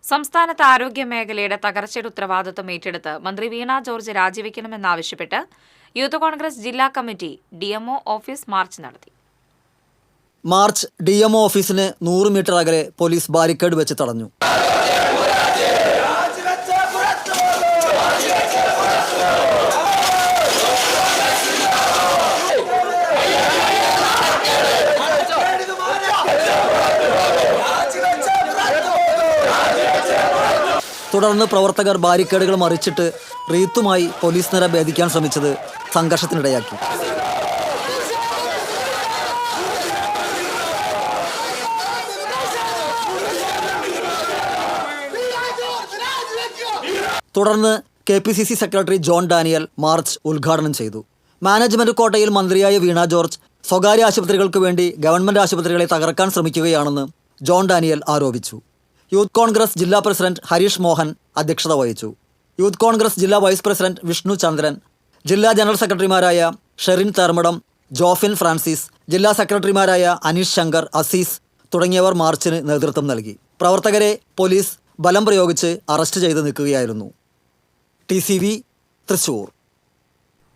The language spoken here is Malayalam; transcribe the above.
സംസ്ഥാനത്ത് ആരോഗ്യ മേഖലയുടെ തകർച്ചയുടെ ഉത്തരവാദിത്വം ഏറ്റെടുത്ത് മന്ത്രി വീണ ജോർജ് രാജിവെക്കണമെന്നാവശ്യപ്പെട്ട് യൂത്ത് കോൺഗ്രസ് ജില്ലാ കമ്മിറ്റി DMO ഓഫീസ് മാർച്ച് നടത്തി. മാർച്ച് DMO ഓഫീസിന് 100 മീറ്റർ അകലെ പോലീസ് ബാരിക്കേഡ് വെച്ച് തടഞ്ഞു. തുടർന്ന് പ്രവർത്തകർ ബാരിക്കേഡുകൾ മറിച്ചിട്ട് റീത്തുമായി പോലീസ് നിര ഭേദിക്കാൻ ശ്രമിച്ചത് സംഘർഷത്തിനിടയാക്കി. തുടർന്ന് KPCC secretary John Daniel March ഉദ്ഘാടനം ചെയ്തു. മാനേജ്മെന്റ് കോട്ടയിൽ മന്ത്രിയായ വീണ ജോർജ് സ്വകാര്യ ആശുപത്രികൾക്ക് വേണ്ടി ഗവൺമെന്റ് ആശുപത്രികളെ തകർക്കാൻ ശ്രമിക്കുകയാണെന്ന് ജോൺ ഡാനിയൽ ആരോപിച്ചു. യൂത്ത് കോൺഗ്രസ് ജില്ലാ പ്രസിഡന്റ് ഹരീഷ് മോഹൻ അധ്യക്ഷത വഹിച്ചു. യൂത്ത് കോൺഗ്രസ് ജില്ലാ വൈസ് പ്രസിഡന്റ് വിഷ്ണു ചന്ദ്രൻ, ജില്ലാ ജനറൽ സെക്രട്ടറിമാരായ ഷെറിൻ തെർമടം, ജോഫിൻ ഫ്രാൻസിസ്, ജില്ലാ സെക്രട്ടറിമാരായ അനീഷ് ശങ്കർ, അസീസ് തുടങ്ങിയവർ മാർച്ചിന് നേതൃത്വം നൽകി. പ്രവർത്തകരെ പോലീസ് ബലം പ്രയോഗിച്ച് അറസ്റ്റ് ചെയ്ത് നിൽക്കുകയായിരുന്നു. TCV തൃശ്ശൂർ.